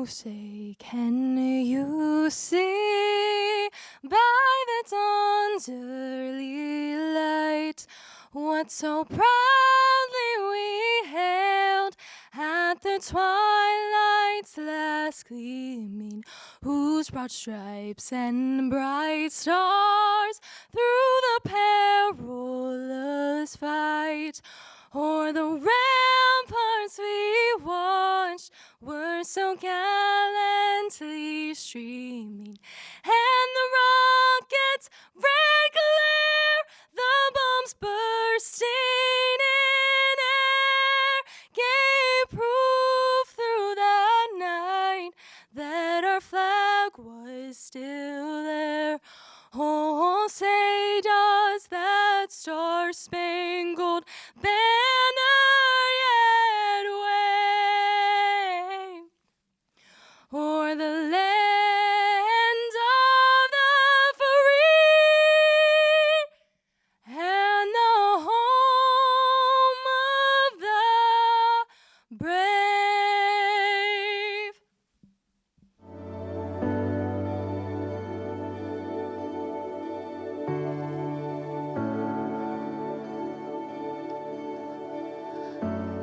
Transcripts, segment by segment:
say, can you see by the dawn's early light what so proudly we hailed at the twilight's last gleaming, whose broad stripes and bright stars through the perilous fight o'er the ramparts we watched were so gallantly streaming, and the rockets' red glare, the bombs bursting in air, gave proof through the night that our flag was still there. Oh, say does that star-spangled banner yet wave o'er the land of the free and the home of the brave?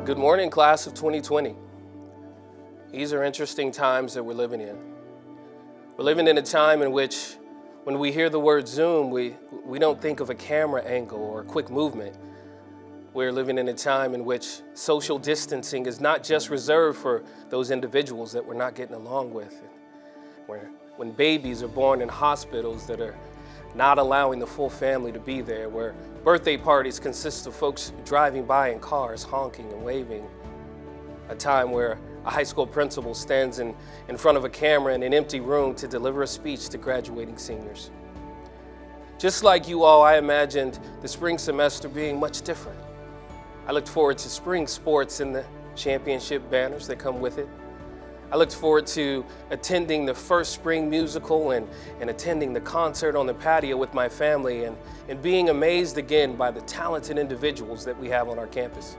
Good morning, class of 2020. These are interesting times that we're living in. We're living in a time in which when we hear the word Zoom, we don't think of a camera angle or a quick movement. We're living in a time in which social distancing is not just reserved for those individuals that we're not getting along with. When babies are born in hospitals that are not allowing the full family to be there, where birthday parties consist of folks driving by in cars, honking and waving. A time where a high school principal stands in front of a camera in an empty room to deliver a speech to graduating seniors. Just like you all, I imagined the spring semester being much different. I looked forward to spring sports and the championship banners that come with it. I looked forward to attending the first spring musical and attending the concert on the patio with my family and being amazed again by the talented individuals that we have on our campus.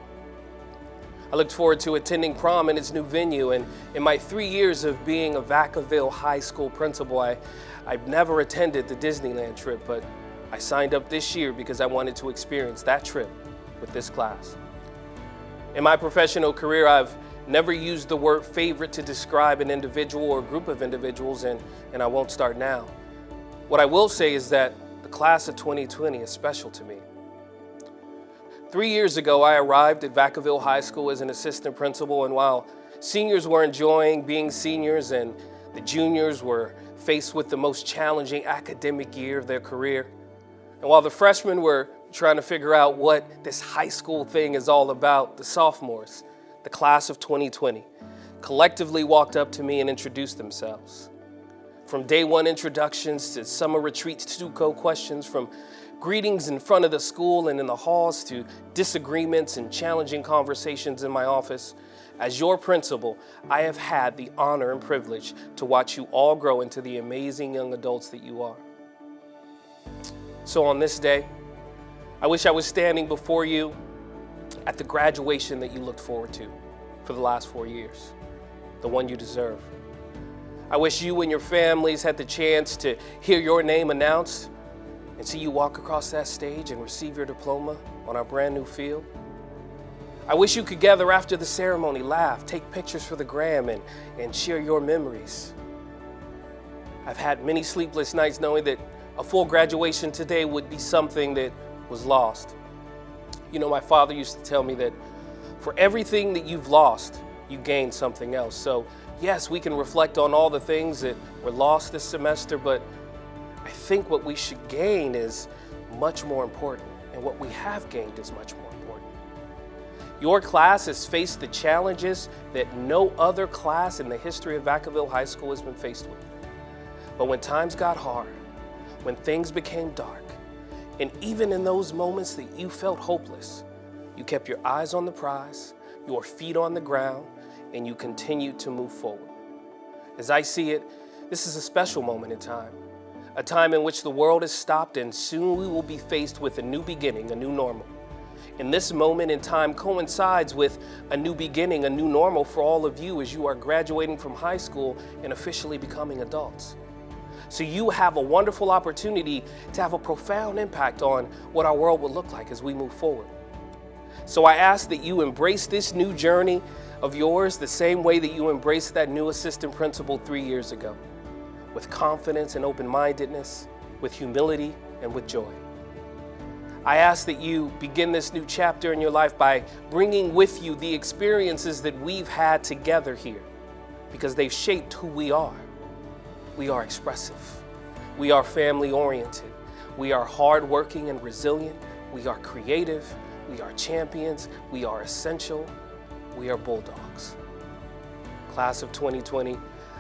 I looked forward to attending prom in its new venue, and in my 3 years of being a Vacaville high school principal, I've never attended the Disneyland trip, but I signed up this year because I wanted to experience that trip with this class. In my professional career, I've never used the word favorite to describe an individual or group of individuals, and I won't start now. What I will say is that the class of 2020 is special to me. 3 years ago, I arrived at Vacaville High School as an assistant principal, and while seniors were enjoying being seniors and the juniors were faced with the most challenging academic year of their career, and while the freshmen were trying to figure out what this high school thing is all about, the sophomores, the class of 2020, collectively walked up to me and introduced themselves. From day one introductions to summer retreats to questions, from greetings in front of the school and in the halls to disagreements and challenging conversations in my office, as your principal, I have had the honor and privilege to watch you all grow into the amazing young adults that you are. So on this day, I wish I was standing before you at the graduation that you looked forward to for the last 4 years, the one you deserve. I wish you and your families had the chance to hear your name announced and see you walk across that stage and receive your diploma on our brand new field. I wish you could gather after the ceremony, laugh, take pictures for the gram, and share your memories. I've had many sleepless nights knowing that a full graduation today would be something that was lost. You know, my father used to tell me that for everything that you've lost, you gain something else. So yes, we can reflect on all the things that were lost this semester, but I think what we should gain is much more important, and what we have gained is much more important. Your class has faced the challenges that no other class in the history of Vacaville High School has been faced with. But when times got hard, when things became dark, and even in those moments that you felt hopeless, you kept your eyes on the prize, your feet on the ground, and you continued to move forward. As I see it, this is a special moment in time, a time in which the world has stopped and soon we will be faced with a new beginning, a new normal. And this moment in time coincides with a new beginning, a new normal for all of you as you are graduating from high school and officially becoming adults. So you have a wonderful opportunity to have a profound impact on what our world will look like as we move forward. So I ask that you embrace this new journey of yours the same way that you embraced that new assistant principal 3 years ago, with confidence and open-mindedness, with humility and with joy. I ask that you begin this new chapter in your life by bringing with you the experiences that we've had together here, because they've shaped who we are. We are expressive. We are family-oriented. We are hardworking and resilient. We are creative. We are champions. We are essential. We are bulldogs. Class of 2020,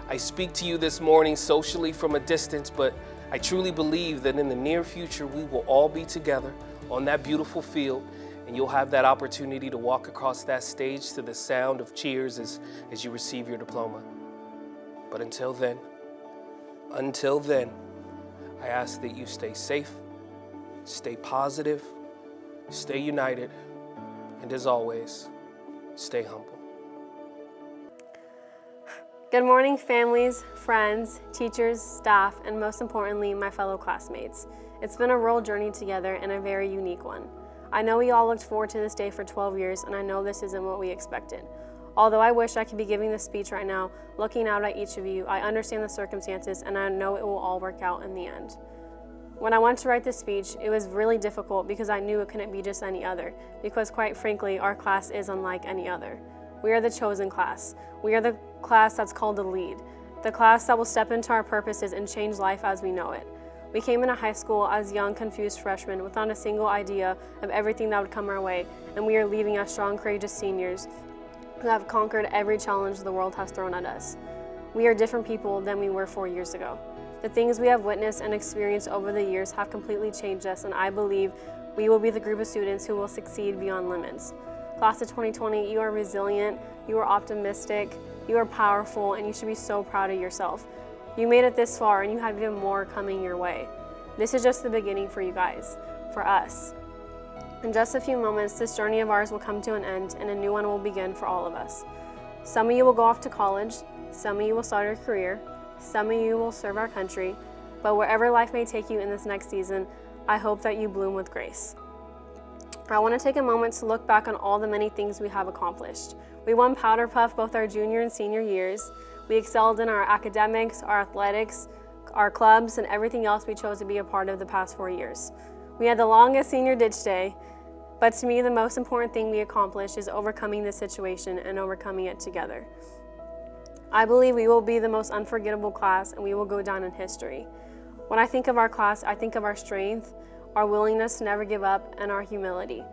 I speak to you this morning socially from a distance, but I truly believe that in the near future, we will all be together on that beautiful field, and you'll have that opportunity to walk across that stage to the sound of cheers as you receive your diploma. But until then, I ask that you stay safe, stay positive, stay united, and as always, stay humble. Good morning, families, friends, teachers, staff, and most importantly, my fellow classmates. It's been a real journey together and a very unique one. I know we all looked forward to this day for 12 years, and I know this isn't what we expected. Although I wish I could be giving this speech right now, looking out at each of you, I understand the circumstances, and I know it will all work out in the end. When I went to write this speech, it was really difficult because I knew it couldn't be just any other, because quite frankly, our class is unlike any other. We are the chosen class. We are the class that's called to lead, the class that will step into our purposes and change life as we know it. We came into high school as young, confused freshmen without a single idea of everything that would come our way, and we are leaving as strong, courageous seniors who have conquered every challenge the world has thrown at us. We are different people than we were 4 years ago. The things we have witnessed and experienced over the years have completely changed us, and I believe we will be the group of students who will succeed beyond limits. Class of 2020, you are resilient, you are optimistic, you are powerful, and you should be so proud of yourself. You made it this far, and you have even more coming your way. This is just the beginning for you guys, for us. In just a few moments, this journey of ours will come to an end, and a new one will begin for all of us. Some of you will go off to college, some of you will start your career, some of you will serve our country, but wherever life may take you in this next season, I hope that you bloom with grace. I want to take a moment to look back on all the many things we have accomplished. We won Powder Puff both our junior and senior years. We excelled in our academics, our athletics, our clubs, and everything else we chose to be a part of the past 4 years. We had the longest senior ditch day, but to me, the most important thing we accomplished is overcoming this situation and overcoming it together. I believe we will be the most unforgettable class, and we will go down in history. When I think of our class, I think of our strength, our willingness to never give up, and our humility.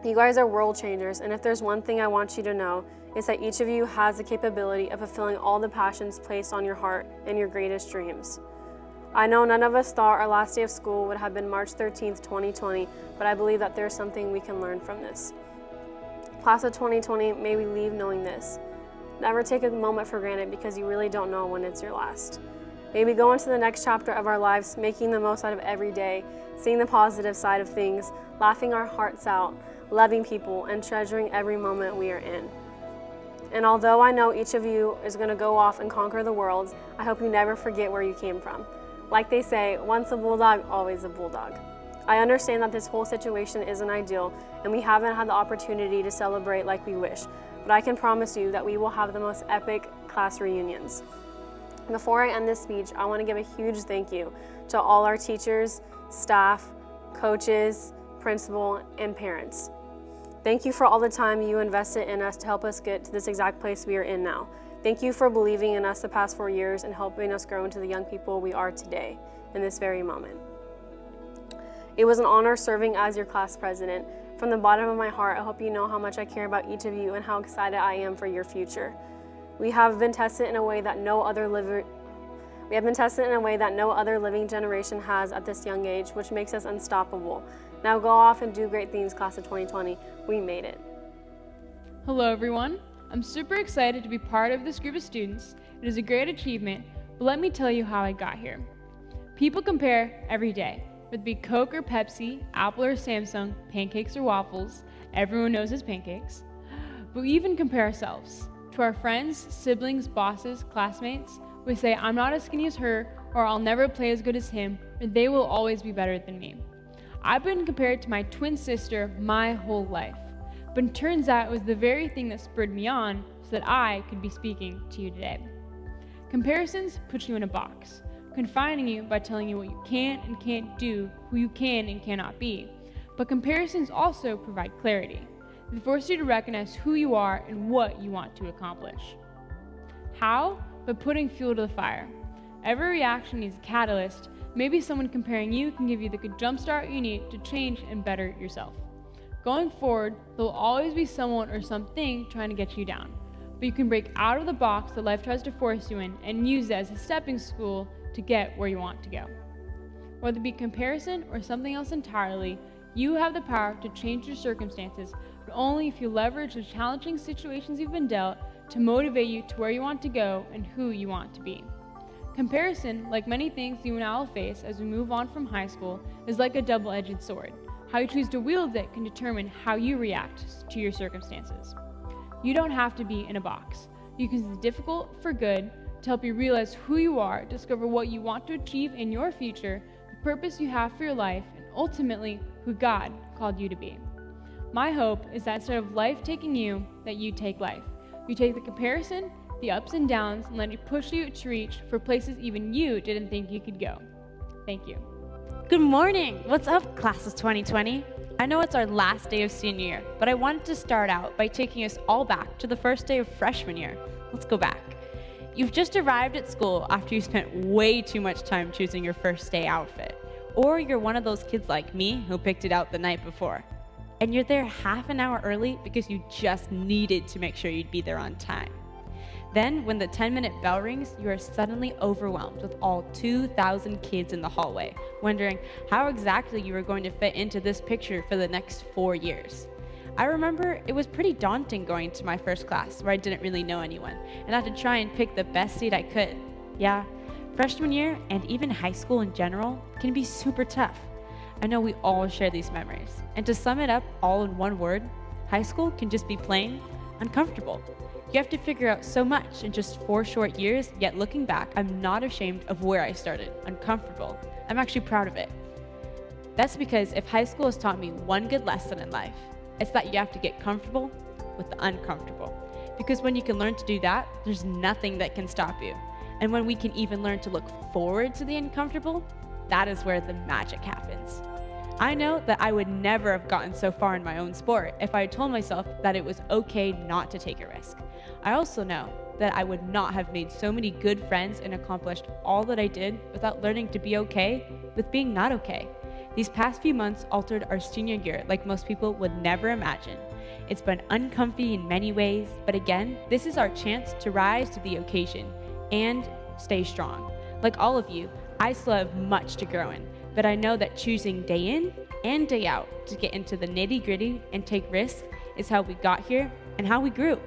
You guys are world changers, and if there's one thing I want you to know, it's that each of you has the capability of fulfilling all the passions placed on your heart and your greatest dreams. I know none of us thought our last day of school would have been March 13th, 2020, but I believe that there's something we can learn from this. Class of 2020, may we leave knowing this. Never take a moment for granted because you really don't know when it's your last. May we go into the next chapter of our lives making the most out of every day, seeing the positive side of things, laughing our hearts out, loving people, and treasuring every moment we are in. And although I know each of you is going to go off and conquer the world, I hope you never forget where you came from. Like they say, once a bulldog, always a bulldog. I understand that this whole situation isn't ideal, and we haven't had the opportunity to celebrate like we wish, but I can promise you that we will have the most epic class reunions. Before I end this speech, I want to give a huge thank you to all our teachers, staff, coaches, principal, and parents. Thank you for all the time you invested in us to help us get to this exact place we are in now. Thank you for believing in us the past 4 years and helping us grow into the young people we are today, in this very moment. It was an honor serving as your class president. From the bottom of my heart, I hope you know how much I care about each of you and how excited I am for your future. We have been tested in a way that no other living generation has at this young age, which makes us unstoppable. Now go off and do great things, class of 2020. We made it. Hello, everyone. I'm super excited to be part of this group of students. It is a great achievement, but let me tell you how I got here. People compare every day. whether it be Coke or Pepsi, Apple or Samsung, pancakes or waffles, everyone knows it's pancakes. But we even compare ourselves to our friends, siblings, bosses, classmates. We say, I'm not as skinny as her, or I'll never play as good as him, or they will always be better than me. I've been compared to my twin sister my whole life, but it turns out it was the very thing that spurred me on so that I could be speaking to you today. Comparisons put you in a box, confining you by telling you what you can and can't do, who you can and cannot be. But comparisons also provide clarity. They force you to recognize who you are and what you want to accomplish. How? By putting fuel to the fire. Every reaction needs a catalyst. Maybe someone comparing you can give you the good jumpstart you need to change and better yourself. Going forward, there will always be someone or something trying to get you down. But you can break out of the box that life tries to force you in and use it as a stepping stool to get where you want to go. Whether it be comparison or something else entirely, you have the power to change your circumstances, but only if you leverage the challenging situations you've been dealt to motivate you to where you want to go and who you want to be. Comparison, like many things you and I will face as we move on from high school, is like a double-edged sword. How you choose to wield it can determine how you react to your circumstances. You don't have to be in a box. You can use the difficult for good to help you realize who you are, discover what you want to achieve in your future, the purpose you have for your life, and ultimately who God called you to be. My hope is that instead of life taking you, that you take life. You take the comparison, the ups and downs, and let it push you to reach for places even you didn't think you could go. Thank you. Good morning! What's up, class of 2020? I know it's our last day of senior year, but I wanted to start out by taking us all back to the first day of freshman year. Let's go back. You've just arrived at school after you spent way too much time choosing your first day outfit. Or you're one of those kids like me who picked it out the night before. And you're there half an hour early because you just needed to make sure you'd be there on time. Then, when the 10-minute bell rings, you are suddenly overwhelmed with all 2,000 kids in the hallway, wondering how exactly you were going to fit into this picture for the next 4 years. I remember it was pretty daunting going to my first class where I didn't really know anyone, and I had to try and pick the best seat I could. Yeah, freshman year and even high school in general can be super tough. I know we all share these memories, and to sum it up all in one word, high school can just be plain uncomfortable. You have to figure out so much in just 4 short years, yet looking back, I'm not ashamed of where I started, uncomfortable. I'm actually proud of it. That's because if high school has taught me one good lesson in life, it's that you have to get comfortable with the uncomfortable. Because when you can learn to do that, there's nothing that can stop you. And when we can even learn to look forward to the uncomfortable, that is where the magic happens. I know that I would never have gotten so far in my own sport if I had told myself that it was okay not to take a risk. I also know that I would not have made so many good friends and accomplished all that I did without learning to be okay with being not okay. These past few months altered our senior year like most people would never imagine. It's been uncomfy in many ways, but again, this is our chance to rise to the occasion and stay strong. Like all of you, I still have much to grow in, but I know that choosing day in and day out to get into the nitty-gritty and take risks is how we got here and how we grew.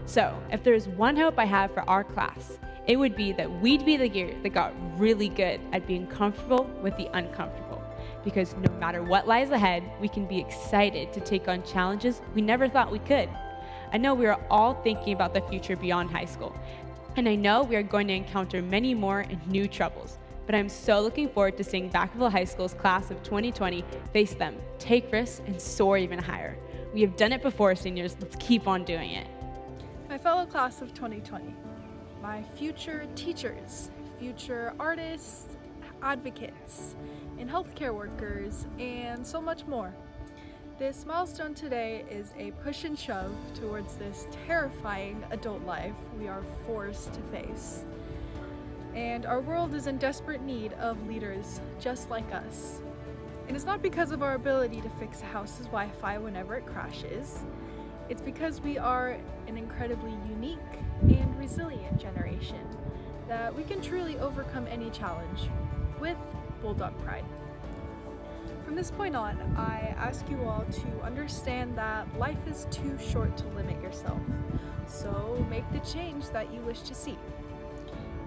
So, if there is one hope I have for our class, it would be that we'd be the year that got really good at being comfortable with the uncomfortable. Because no matter what lies ahead, we can be excited to take on challenges we never thought we could. I know we are all thinking about the future beyond high school, and I know we are going to encounter many more and new troubles. But I'm so looking forward to seeing Vacaville High School's class of 2020 face them, take risks, and soar even higher. We have done it before, seniors. Let's keep on doing it. My fellow class of 2020, my future teachers, future artists, advocates, and healthcare workers, and so much more. This milestone today is a push and shove towards this terrifying adult life we are forced to face. And our world is in desperate need of leaders just like us. And it's not because of our ability to fix a house's Wi-Fi whenever it crashes. It's because we are an incredibly unique and resilient generation that we can truly overcome any challenge with bulldog pride. From this point on, I ask you all to understand that life is too short to limit yourself. So make the change that you wish to see.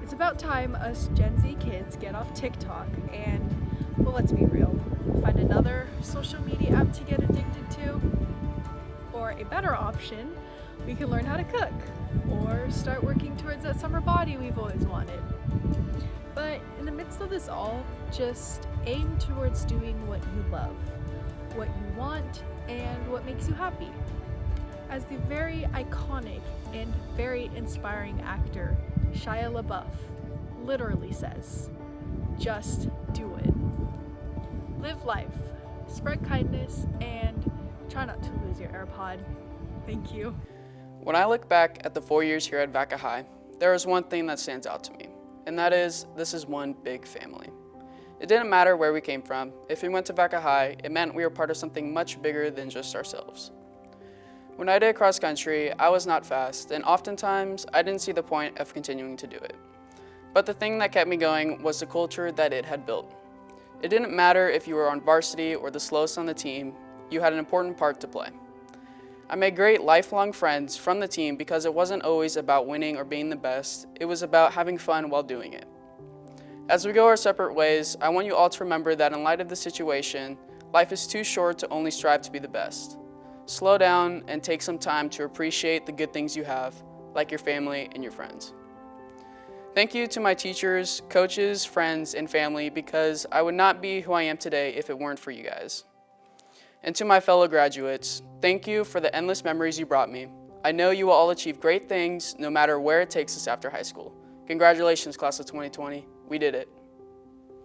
It's about time us Gen Z kids get off TikTok and Well, let's be real. Find another social media app to get addicted to. Or a better option, we can learn how to cook. Or start working towards that summer body we've always wanted. But in the midst of this all, just aim towards doing what you love, what you want, and what makes you happy. As the very iconic and very inspiring actor Shia LaBeouf literally says, just do it. Live life, spread kindness, and try not to lose your AirPod. Thank you. When I look back at the 4 years here at Vaca High, there is one thing that stands out to me, and that is this is one big family. It didn't matter where we came from. If we went to Vaca High, it meant we were part of something much bigger than just ourselves. When I did cross country, I was not fast, and oftentimes I didn't see the point of continuing to do it. But the thing that kept me going was the culture that it had built. It didn't matter if you were on varsity or the slowest on the team, you had an important part to play. I made great lifelong friends from the team because it wasn't always about winning or being the best, it was about having fun while doing it. As we go our separate ways, I want you all to remember that in light of the situation, life is too short to only strive to be the best. Slow down and take some time to appreciate the good things you have, like your family and your friends. Thank you to my teachers, coaches, friends, and family because I would not be who I am today if it weren't for you guys. And to my fellow graduates, thank you for the endless memories you brought me. I know you will all achieve great things no matter where it takes us after high school. Congratulations, class of 2020. We did it.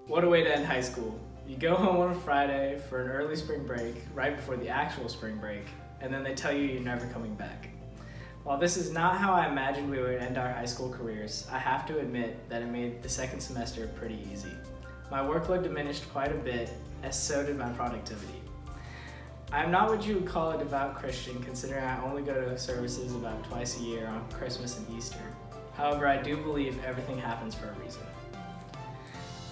What a way to end high school. You go home on a Friday for an early spring break, right before the actual spring break, and then they tell you you're never coming back. While this is not how I imagined we would end our high school careers, I have to admit that it made the second semester pretty easy. My workload diminished quite a bit, as so did my productivity. I am not what you would call a devout Christian, considering I only go to services about twice a year on Christmas and Easter. However, I do believe everything happens for a reason.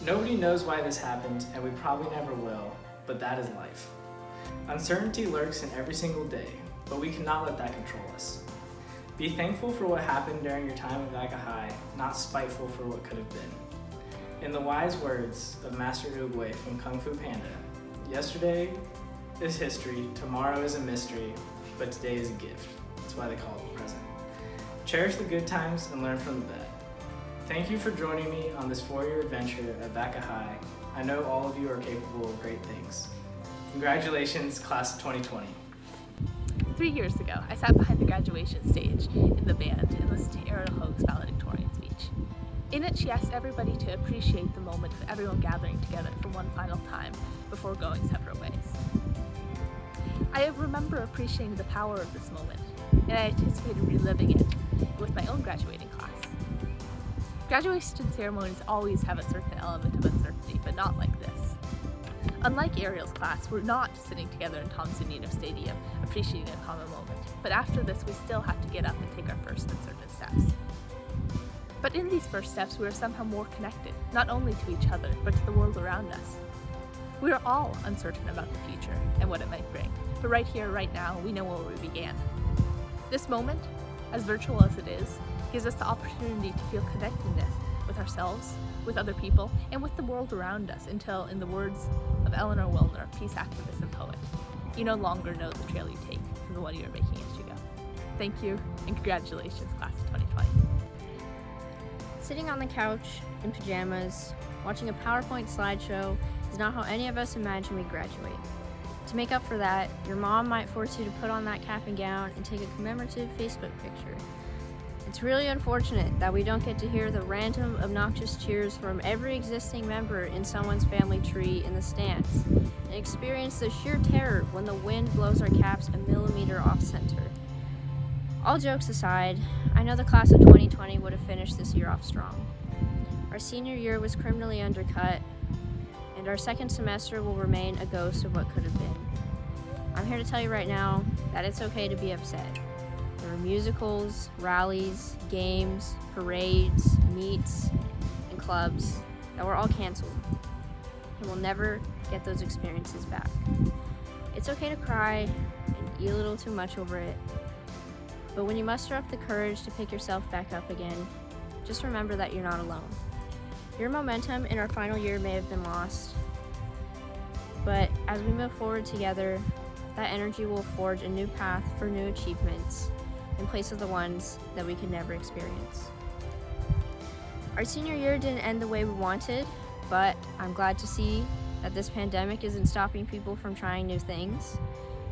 Nobody knows why this happened, and we probably never will, but that is life. Uncertainty lurks in every single day, but we cannot let that control us. Be thankful for what happened during your time at Vaca High, not spiteful for what could have been. In the wise words of Master Oogway from Kung Fu Panda, yesterday is history, tomorrow is a mystery, but today is a gift. That's why they call it the present. Cherish the good times and learn from the bad. Thank you for joining me on this 4-year adventure at Vaca High. I know all of you are capable of great things. Congratulations, class of 2020. 3 years ago, I sat behind the graduation stage in the band and listened to Ariel Hoag's valedictorian speech. In it, she asked everybody to appreciate the moment of everyone gathering together for one final time before going separate ways. I remember appreciating the power of this moment, and I anticipated reliving it with my own graduating class. Graduation ceremonies always have a certain element of uncertainty, but not like this. Unlike Ariel's class, we're not sitting together in Tom Zunino Stadium appreciating a common moment, but after this we still have to get up and take our first uncertain steps. But in these first steps we are somehow more connected, not only to each other, but to the world around us. We are all uncertain about the future and what it might bring, but right here, right now, we know where we began. This moment, as virtual as it is, gives us the opportunity to feel connectedness with ourselves, with other people, and with the world around us until, in the words of Eleanor Wilner, peace activist and poet, you no longer know the trail you take from the one you are making as you go. Thank you, and congratulations, class of 2020. Sitting on the couch in pajamas, watching a PowerPoint slideshow is not how any of us imagine we graduate. To make up for that, your mom might force you to put on that cap and gown and take a commemorative Facebook picture. It's really unfortunate that we don't get to hear the random, obnoxious cheers from every existing member in someone's family tree in the stands, and experience the sheer terror when the wind blows our caps a millimeter off center. All jokes aside, I know the class of 2020 would have finished this year off strong. Our senior year was criminally undercut, and our second semester will remain a ghost of what could have been. I'm here to tell you right now that it's okay to be upset. There were musicals, rallies, games, parades, meets, and clubs that were all canceled, and we'll never get those experiences back. It's okay to cry and eat a little too much over it, but when you muster up the courage to pick yourself back up again, just remember that you're not alone. Your momentum in our final year may have been lost, but as we move forward together, that energy will forge a new path for new achievements in place of the ones that we could never experience. Our senior year didn't end the way we wanted, but I'm glad to see that this pandemic isn't stopping people from trying new things.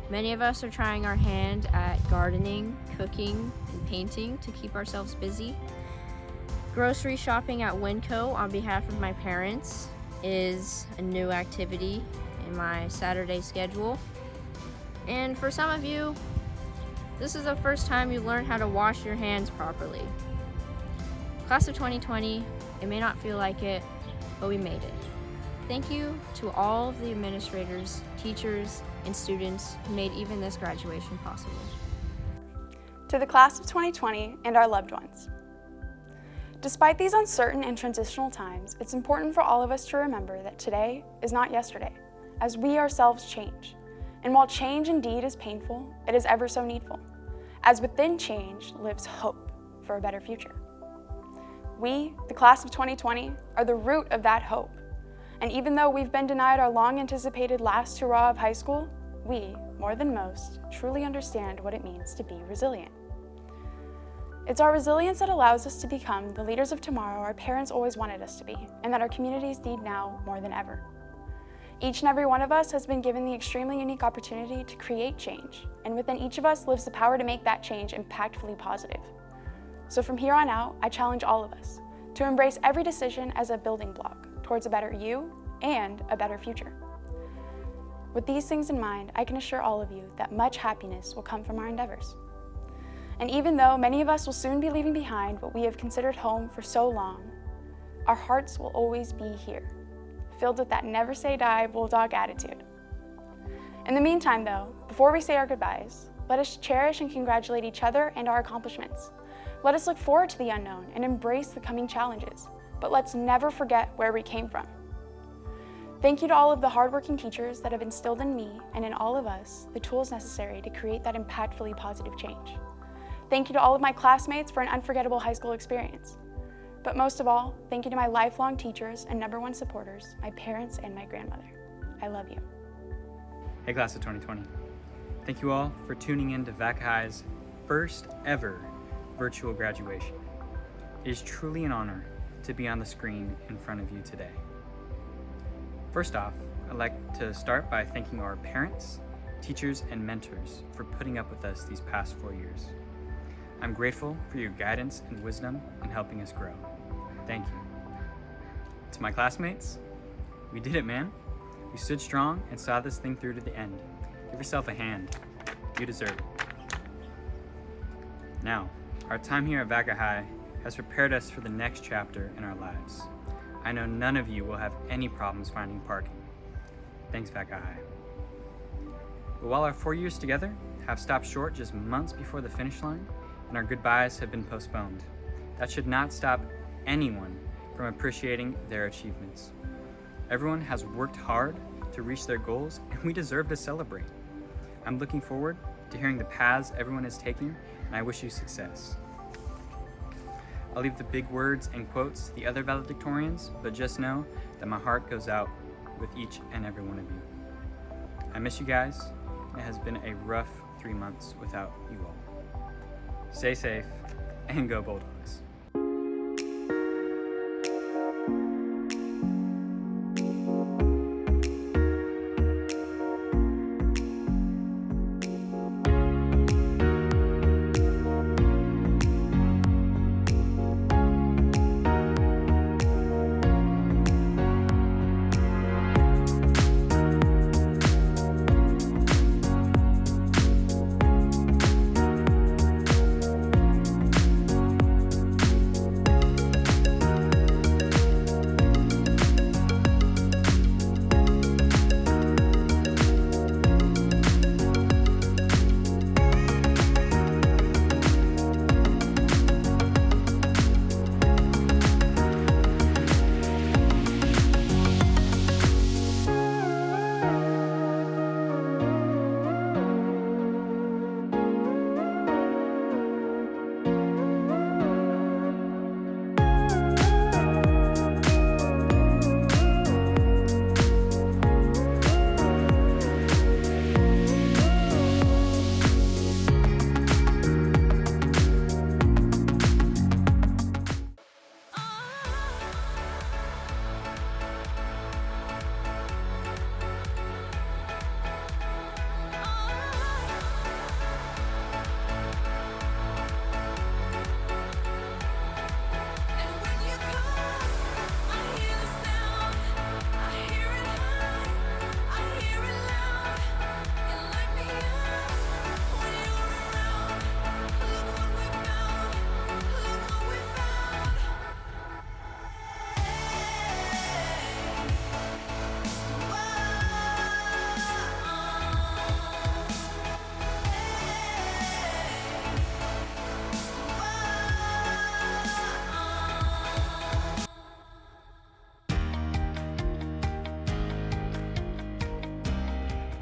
Many of us are trying our hand at gardening, cooking, and painting to keep ourselves busy. Grocery shopping at Winco on behalf of my parents is a new activity in my Saturday schedule. And for some of you, this is the first time you learned how to wash your hands properly. Class of 2020, it may not feel like it, but we made it. Thank you to all of the administrators, teachers, and students who made even this graduation possible. To the class of 2020 and our loved ones. Despite these uncertain and transitional times, it's important for all of us to remember that today is not yesterday, as we ourselves change. And while change indeed is painful, it is ever so needful, as within change lives hope for a better future. We, the class of 2020, are the root of that hope. And even though we've been denied our long-anticipated last hurrah of high school, we, more than most, truly understand what it means to be resilient. It's our resilience that allows us to become the leaders of tomorrow our parents always wanted us to be, and that our communities need now more than ever. Each and every one of us has been given the extremely unique opportunity to create change, and within each of us lives the power to make that change impactfully positive. So from here on out, I challenge all of us to embrace every decision as a building block towards a better you and a better future. With these things in mind, I can assure all of you that much happiness will come from our endeavors. And even though many of us will soon be leaving behind what we have considered home for so long, our hearts will always be here, filled with that never say die bulldog attitude. In the meantime though, before we say our goodbyes, let us cherish and congratulate each other and our accomplishments. Let us look forward to the unknown and embrace the coming challenges, but let's never forget where we came from. Thank you to all of the hardworking teachers that have instilled in me and in all of us the tools necessary to create that impactfully positive change. Thank you to all of my classmates for an unforgettable high school experience. But most of all, thank you to my lifelong teachers and number one supporters, my parents and my grandmother. I love you. Hey class of 2020. Thank you all for tuning in to Vacaville's first ever virtual graduation. It is truly an honor to be on the screen in front of you today. First off, I'd like to start by thanking our parents, teachers, and mentors for putting up with us these past 4 years. I'm grateful for your guidance and wisdom in helping us grow. Thank you. To my classmates, we did it, man. We stood strong and saw this thing through to the end. Give yourself a hand. You deserve it. Now, our time here at Vacaville has prepared us for the next chapter in our lives. I know none of you will have any problems finding parking. Thanks, Vacaville. But while our 4 years together have stopped short just months before the finish line, and our goodbyes have been postponed, that should not stop anyone from appreciating their achievements. Everyone has worked hard to reach their goals, and we deserve to celebrate. I'm looking forward to hearing the paths everyone is taking, and I wish you success. I'll leave the big words and quotes to the other valedictorians, but just know that my heart goes out with each and every one of you. I miss you guys. It has been a rough 3 months without you all. Stay safe and go Bulldogs.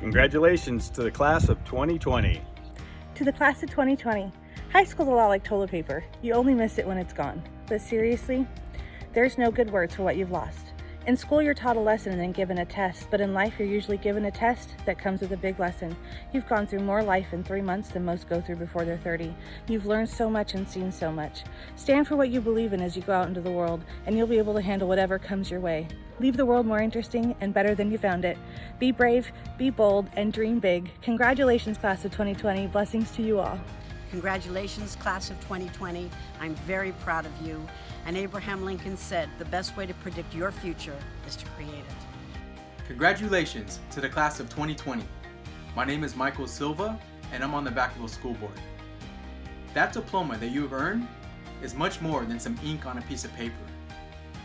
Congratulations to the class of 2020. To the class of 2020, high school's a lot like toilet paper. You only miss it when it's gone. But seriously, there's no good words for what you've lost. In school, you're taught a lesson and then given a test, but in life, you're usually given a test that comes with a big lesson. You've gone through more life in 3 months than most go through before they're 30. You've learned so much and seen so much. Stand for what you believe in as you go out into the world, and you'll be able to handle whatever comes your way. Leave the world more interesting and better than you found it. Be brave, be bold, and dream big. Congratulations, class of 2020. Blessings to you all. Congratulations, class of 2020. I'm very proud of you. And Abraham Lincoln said, the best way to predict your future is to create it. Congratulations to the class of 2020. My name is Michael Silva, and I'm on the Vacaville School Board. That diploma that you have earned is much more than some ink on a piece of paper.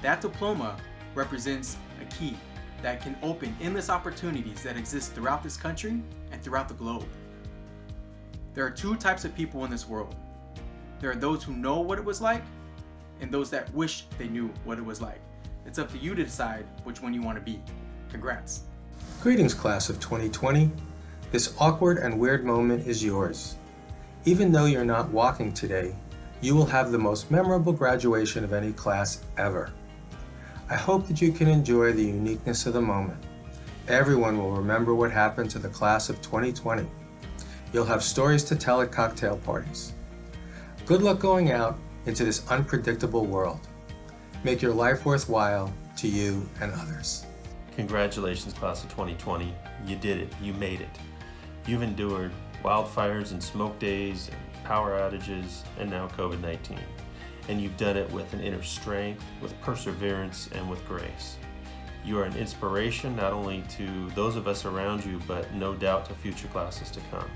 That diploma represents a key that can open endless opportunities that exist throughout this country and throughout the globe. There are two types of people in this world. There are those who know what it was like, and those that wish they knew what it was like. It's up to you to decide which one you want to be. Congrats. Greetings, class of 2020. This awkward and weird moment is yours. Even though you're not walking today, you will have the most memorable graduation of any class ever. I hope that you can enjoy the uniqueness of the moment. Everyone will remember what happened to the class of 2020. You'll have stories to tell at cocktail parties. Good luck going out into this unpredictable world. Make your life worthwhile to you and others. Congratulations, class of 2020. You did it. You made it. You've endured wildfires and smoke days and power outages and now COVID-19. And you've done it with an inner strength, with perseverance, and with grace. You are an inspiration not only to those of us around you, but no doubt to future classes to come.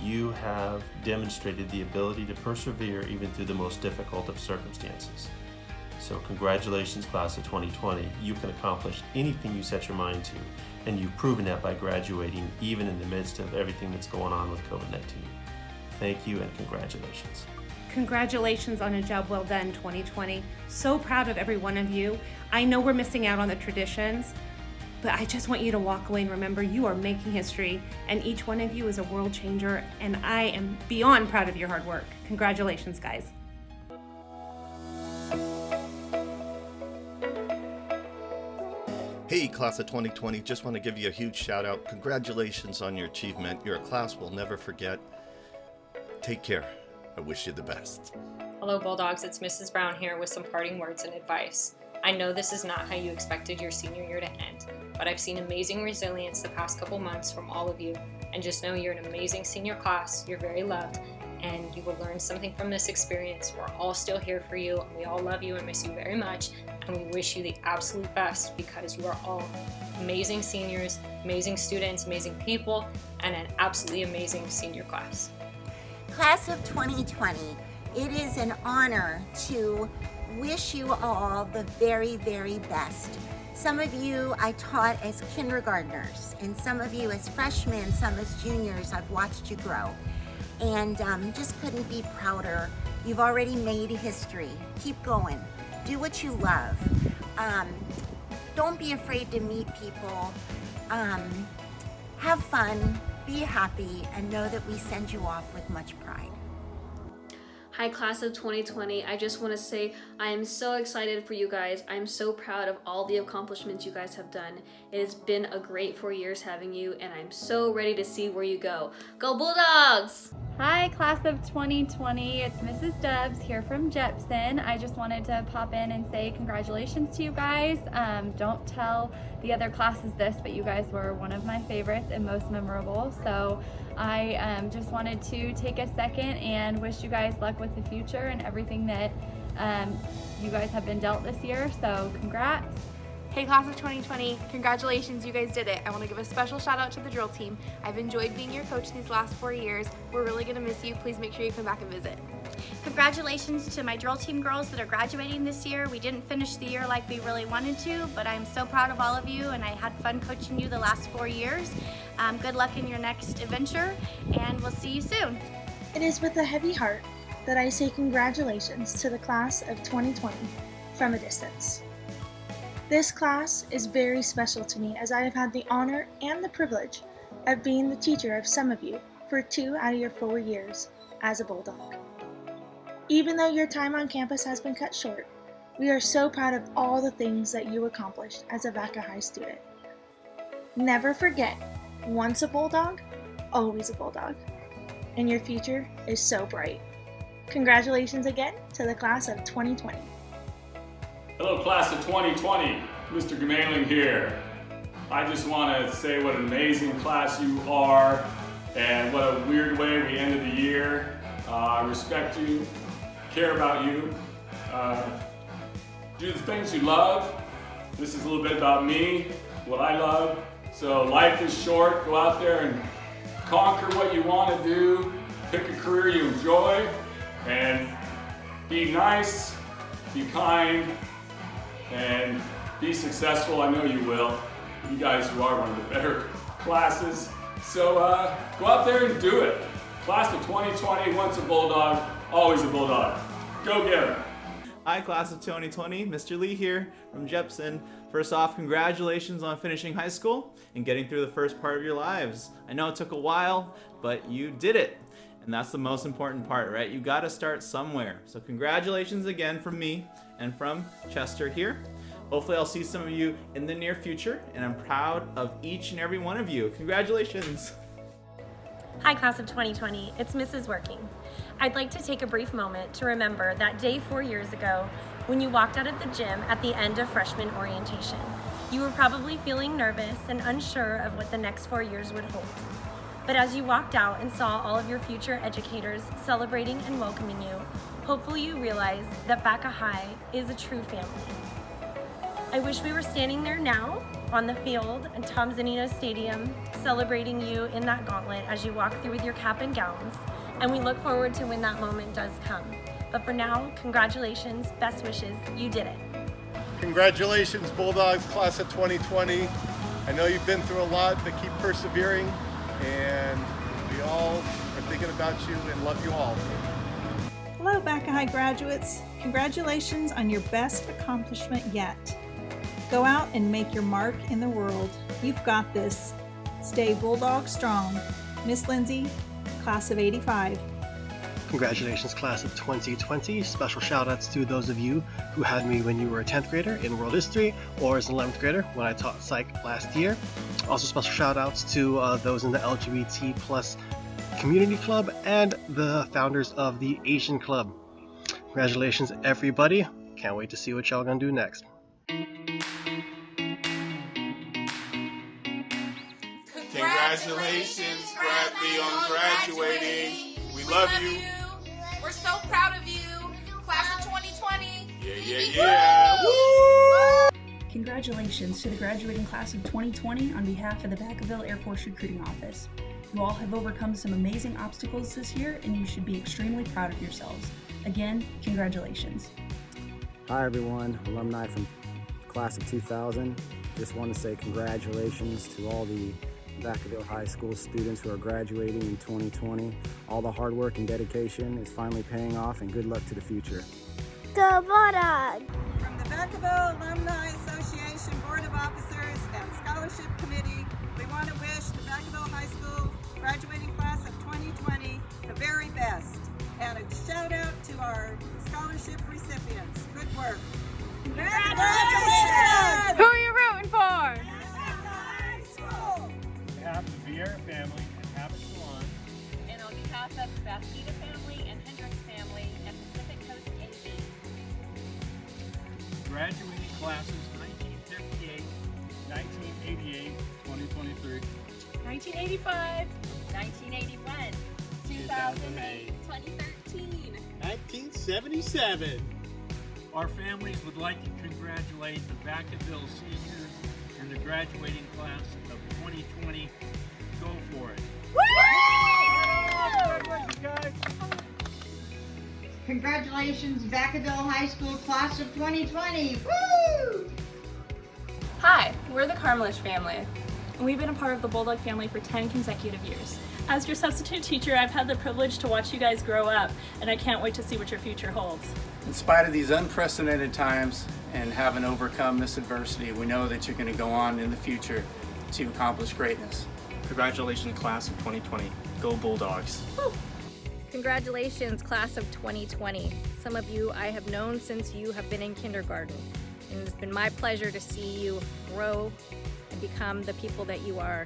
You have demonstrated the ability to persevere even through the most difficult of circumstances. So congratulations, class of 2020. You can accomplish anything you set your mind to, and you've proven that by graduating even in the midst of everything that's going on with COVID-19. Thank you and congratulations. Congratulations on a job well done, 2020. So proud of every one of you. I know we're missing out on the traditions, but I just want you to walk away and remember you are making history, and each one of you is a world changer, and I am beyond proud of your hard work. Congratulations, guys. Hey, class of 2020, just want to give you a huge shout out. Congratulations on your achievement. You're a class we'll never forget. Take care. I wish you the best. Hello, Bulldogs. It's Mrs. Brown here with some parting words and advice. I know this is not how you expected your senior year to end, but I've seen amazing resilience the past couple months from all of you, and just know you're an amazing senior class, you're very loved, and you will learn something from this experience. We're all still here for you, and we all love you and miss you very much, and we wish you the absolute best because you are all amazing seniors, amazing students, amazing people, and an absolutely amazing senior class. Class of 2020, it is an honor to wish you all the very, very best. Some of you I taught as kindergartners, and some of you as freshmen, some as juniors. I've watched you grow, and just couldn't be prouder. You've already made history. Keep going. Do what you love. Don't be afraid to meet people. Have fun, be happy, and know that we send you off with much pride. Hi, class of 2020. I just want to say I am so excited for you guys. I'm so proud of all the accomplishments you guys have done. It has been a great 4 years having you, and I'm so ready to see where you go. Go Bulldogs! Hi, class of 2020. It's Mrs. Stubbs here from Jepson. I just wanted to pop in and say congratulations to you guys. Don't tell the other classes this, but you guys were one of my favorites and most memorable. So I just wanted to take a second and wish you guys luck with the future and everything that you guys have been dealt this year. So congrats. Hey, class of 2020, congratulations, you guys did it. I want to give a special shout out to the drill team. I've enjoyed being your coach these last 4 years. We're really going to miss you. Please make sure you come back and visit. Congratulations to my drill team girls that are graduating this year. We didn't finish the year like we really wanted to, but I'm so proud of all of you, and I had fun coaching you the last 4 years. Good luck in your next adventure, and we'll see you soon. It is with a heavy heart that I say congratulations to the class of 2020 from a distance. This class is very special to me as I have had the honor and the privilege of being the teacher of some of you for 2 out of your 4 years as a Bulldog. Even though your time on campus has been cut short, we are so proud of all the things that you accomplished as a Vaca High student. Never forget, once a Bulldog, always a Bulldog. And your future is so bright. Congratulations again to the class of 2020. Hello, class of 2020. Mr. Gamaling here. I just want to say what an amazing class you are and what a weird way we ended the year. I respect you, care about you, do the things you love. This is a little bit about me, what I love. So life is short, go out there and conquer what you want to do, pick a career you enjoy, and be nice, be kind, and be successful. I know you will. You guys who are one of the better classes. So go out there and do it. Class of 2020, once a Bulldog, always a Bulldog. Go get 'em. Hi, class of 2020, Mr. Lee here from Jepson. First off, congratulations on finishing high school and getting through the first part of your lives. I know it took a while, but you did it. And that's the most important part, right? You gotta start somewhere. So congratulations again from me and from Chester here. Hopefully I'll see some of you in the near future, and I'm proud of each and every one of you. Congratulations. Hi, class of 2020, it's Mrs. Working. I'd like to take a brief moment to remember that day 4 years ago when you walked out of the gym at the end of freshman orientation. You were probably feeling nervous and unsure of what the next 4 years would hold. But as you walked out and saw all of your future educators celebrating and welcoming you, hopefully you realized that Vaca High is a true family. I wish we were standing there now on the field in Tom Zanino Stadium celebrating you in that gauntlet as you walk through with your cap and gowns, and we look forward to when that moment does come. But for now, congratulations, best wishes, you did it. Congratulations, Bulldogs, class of 2020. I know you've been through a lot, but keep persevering, and we all are thinking about you and love you all. Hello, Vaca High graduates. Congratulations on your best accomplishment yet. Go out and make your mark in the world. You've got this. Stay Bulldog strong. Miss Lindsay, class of 85. Congratulations, class of 2020. Special shout outs to those of you who had me when you were a 10th grader in world history or as an 11th grader when I taught psych last year. Also special shout outs to those in the LGBT plus community club and the founders of the Asian club. Congratulations, everybody. Can't wait to see what y'all gonna do next. Congratulations, Bradley, on graduating. We love you. We're so proud of you. Class of 2020. Yeah. Woo! Congratulations to the graduating class of 2020 on behalf of the Vacaville Air Force Recruiting Office. You all have overcome some amazing obstacles this year, and you should be extremely proud of yourselves. Again, congratulations. Hi everyone, alumni from class of 2000. Just want to say congratulations to all the Vacaville High School students who are graduating in 2020. All the hard work and dedication is finally paying off, and good luck to the future. Go Bulldogs! From the Vacaville Alumni Association Board of Officers and Scholarship Committee, we want to wish the Vacaville High School graduating class of 2020 the very best. And a shout out to our scholarship recipients. Good work. Congratulations! Who are you rooting for? On behalf of the Vieira family and Habit Salon, And on behalf of the Bastida family and Hendricks family and Pacific Coast AV. graduating classes 1958, 1988, 2023. 1985, 1981, 2008, 2013. 1977. Our families would like to congratulate the Vacaville seniors and the graduating class of 2020. Go for it. Congratulations, guys. Congratulations, Vacaville High School class of 2020. Woo! Hi, we're the Carmelish family, and we've been a part of the Bulldog family for 10 consecutive years. As your substitute teacher, I've had the privilege to watch you guys grow up, and I can't wait to see what your future holds. In spite of these unprecedented times and having overcome this adversity, we know that you're going to go on in the future to accomplish greatness. Congratulations, class of 2020. Go Bulldogs. Congratulations, class of 2020. Some of you I have known since you have been in kindergarten, and it's been my pleasure to see you grow and become the people that you are.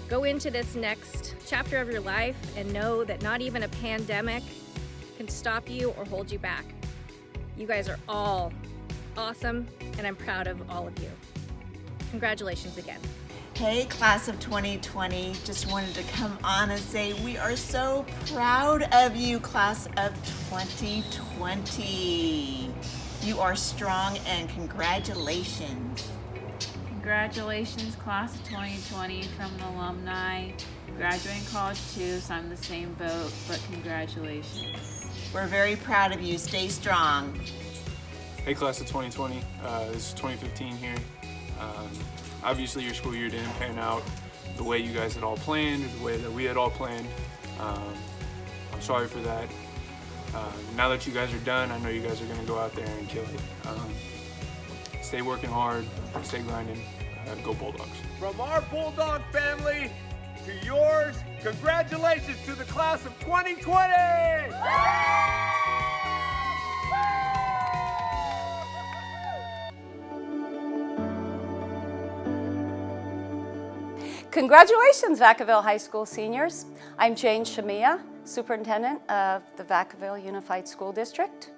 Go into this next chapter of your life and know that not even a pandemic can stop you or hold you back. You guys are all awesome, and I'm proud of all of you. Congratulations again. Hey, class of 2020, just wanted to come on and say we are so proud of you, class of 2020. You are strong and congratulations. Congratulations, class of 2020 from the alumni. Graduating college too, so I'm in the same boat, but congratulations. We're very proud of you. Stay strong. Hey, class of 2020. This is 2015 here. Obviously, your school year didn't pan out the way you guys had all planned, or the way that we had all planned. I'm sorry for that. Now that you guys are done, I know you guys are going to go out there and kill it. Stay working hard, stay grinding, go Bulldogs. From our Bulldog family to yours, congratulations to the class of 2020! Congratulations, Vacaville High School seniors. I'm Jane Shamia, Superintendent of the Vacaville Unified School District.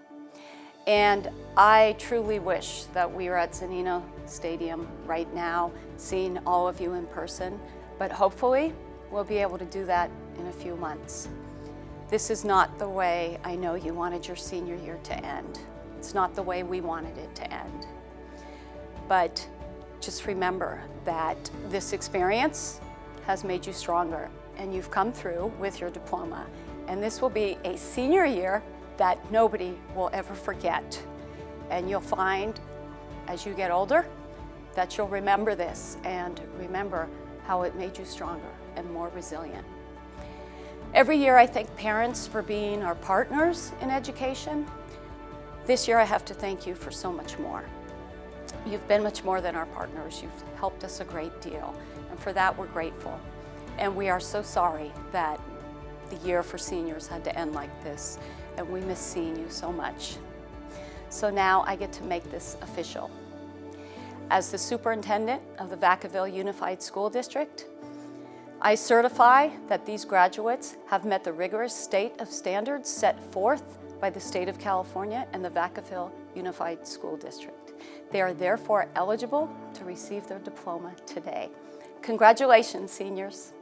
And I truly wish that we were at Zanino Stadium right now, seeing all of you in person, but hopefully we'll be able to do that in a few months. This is not the way I know you wanted your senior year to end. It's not the way we wanted it to end. But just remember that this experience has made you stronger, and you've come through with your diploma. And this will be a senior year that nobody will ever forget. And you'll find, as you get older, that you'll remember this and remember how it made you stronger and more resilient. Every year I thank parents for being our partners in education. This year I have to thank you for so much more. You've been much more than our partners. You've helped us a great deal, and for that we're grateful. And we are so sorry that the year for seniors had to end like this, and we miss seeing you so much. So now I get to make this official. As the superintendent of the Vacaville Unified School District, I certify that these graduates have met the rigorous state of standards set forth by the state of California and the Vacaville Unified School District. They are therefore eligible to receive their diploma today. Congratulations, seniors.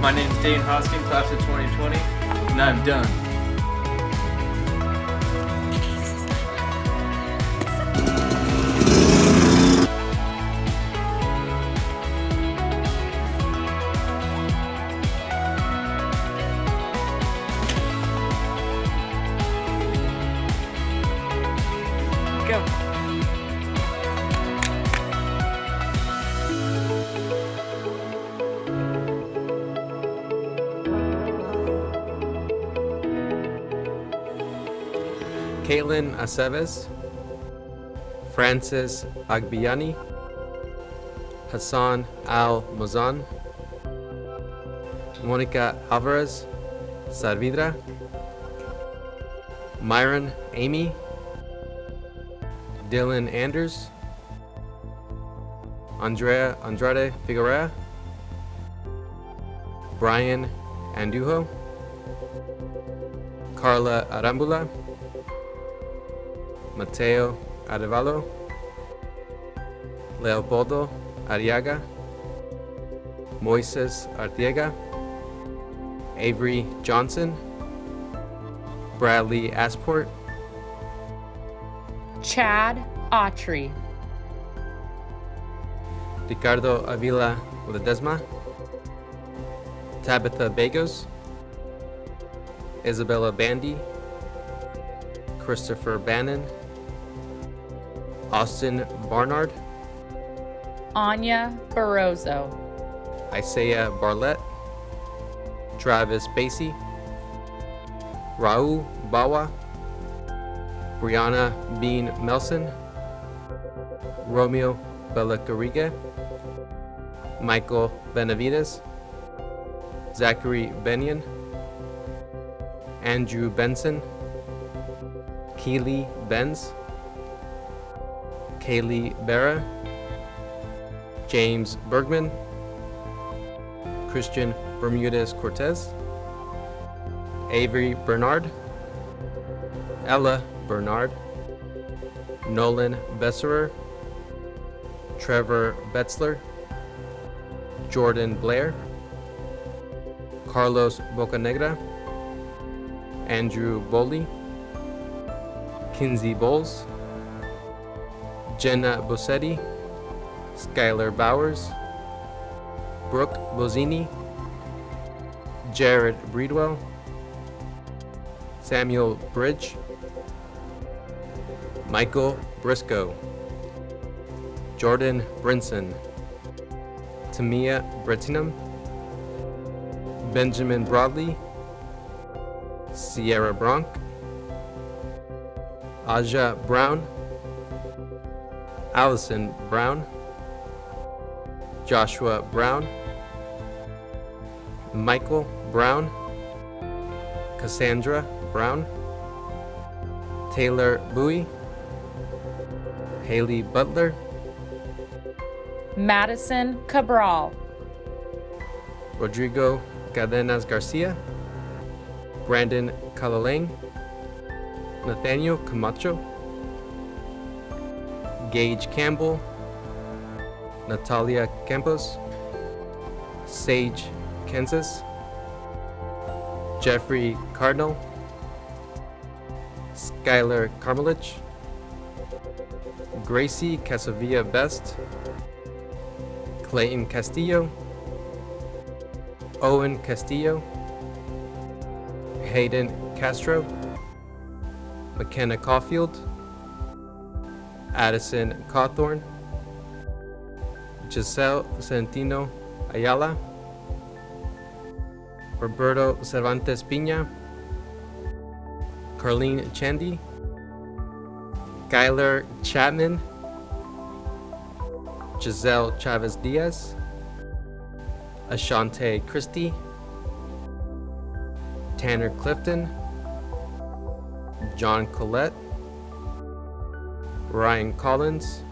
My name is Dane Hoskin, class of 2020, and I'm done. Go. Caitlin Aceves, Francis Agbiani, Hassan Al-Mozan, Monica Alvarez Sarvidra, Myron Amy, Dylan Anders, Andrea Andrade Figueroa, Brian Andujo, Carla Arambula, Mateo Arevalo, Leopoldo Arriaga, Moises Artiega, Avery Johnson, Bradley Asport, Chad Autry, Ricardo Avila Ledesma, Tabitha Bagos, Isabella Bandy, Christopher Bannon, Austin Barnard, Anya Barroso, Isaiah Barlett, Travis Basie, Raul Bawa, Brianna Bean Melson, Romeo Bellacarriga, Michael Benavides, Zachary Benyon, Andrew Benson, Keely Benz, Kaylee Berra, James Bergman, Christian Bermudez Cortez, Avery Bernard, Ella Bernard, Nolan Besserer, Trevor Betzler, Jordan Blair, Carlos Bocanegra, Andrew Boley, Kinsey Bowles, Jenna Bossetti, Skylar Bowers, Brooke Bozzini, Jared Breedwell, Samuel Bridge, Michael Briscoe, Jordan Brinson, Tamia Brettingham, Benjamin Broadley, Sierra Bronk, Aja Brown, Allison Brown, Joshua Brown, Michael Brown, Cassandra Brown, Taylor Bowie, Haley Butler, Madison Cabral, Rodrigo Cadenas Garcia, Brandon Calalang, Nathaniel Camacho, Gage Campbell, Natalia Campos, Sage Kansas, Jeffrey Cardinal, Skylar Carmelich, Gracie Casavilla Best, Clayton Castillo, Owen Castillo, Hayden Castro, McKenna Caulfield, Addison Cawthorn, Giselle Santino Ayala, Roberto Cervantes Piña, Carlene Chandy, Skylar Chapman, Giselle Chavez Diaz, Ashante Christie, Tanner Clifton, John Collette, Ryan Collins,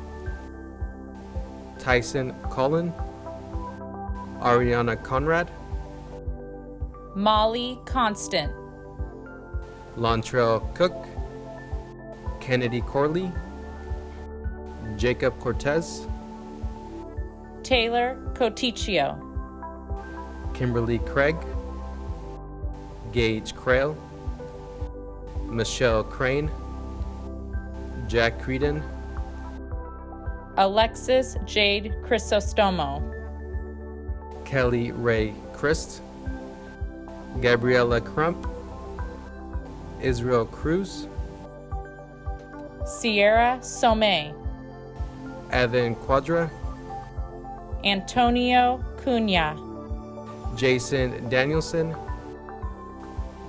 Tyson Collin, Ariana Conrad, Molly Constant, Lontrell Cook, Kennedy Corley, Jacob Cortez, Taylor Coticchio, Kimberly Craig, Gage Crail, Michelle Crane, Jack Creedon, Alexis Jade Chrysostomo, Kelly Ray Christ, Gabriella Crump, Israel Cruz, Sierra Somé, Evan Quadra, Antonio Cunha, Jason Danielson,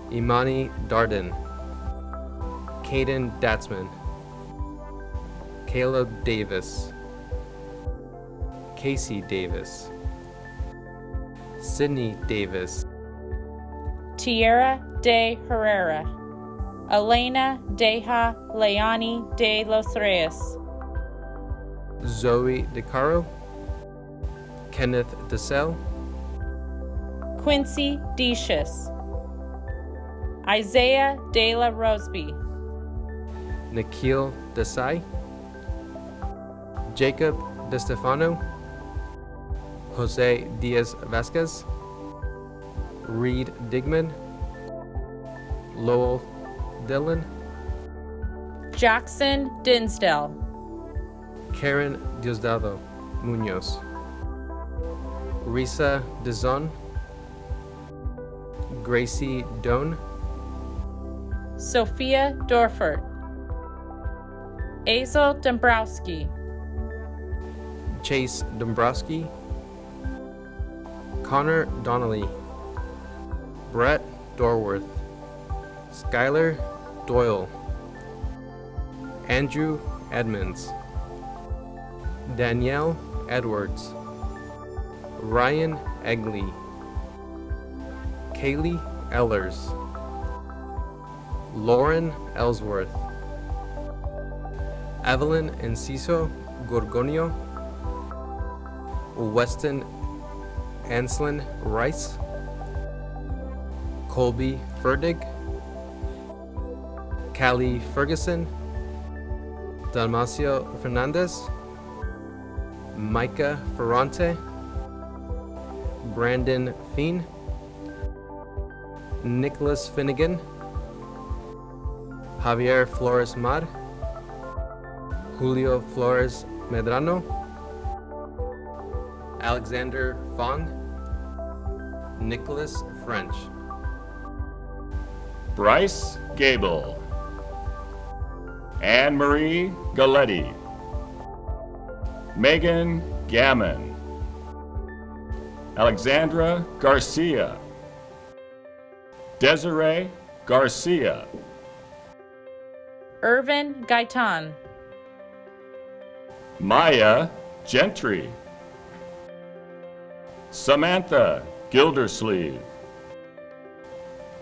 Imani Darden, Caden Datzman, Caleb Davis, Casey Davis, Sydney Davis, Tierra de Herrera, Elena Deja Leani de los Reyes, Zoe DeCaro, Kenneth DeSell, Quincy Decius, Isaiah De La Roseby, Nikhil Desai, Jacob DeStefano, Jose Diaz Vasquez, Reed Digman, Lowell Dillon, Jackson Dinsdale, Karen Diosdado Munoz, Risa Dizon, Gracie Doan, Sophia Dorfert, Azel Dombrowski, Chase Dombrowski, Connor Donnelly, Brett Dorworth, Skylar Doyle, Andrew Edmonds, Danielle Edwards, Ryan Egley, Kaylee Ellers, Lauren Ellsworth, Evelyn Enciso Gorgonio, Weston Anslin Rice, Colby Ferdig, Callie Ferguson, Dalmacio Fernandez, Micah Ferrante, Brandon Feen, Nicholas Finnegan, Javier Flores Mar, Julio Flores Medrano, Alexander Fong, Nicholas French, Bryce Gable, Anne-Marie Galetti, Megan Gammon, Alexandra Garcia, Desiree Garcia, Irvin Gaitan, Maya Gentry, Samantha Gildersleeve,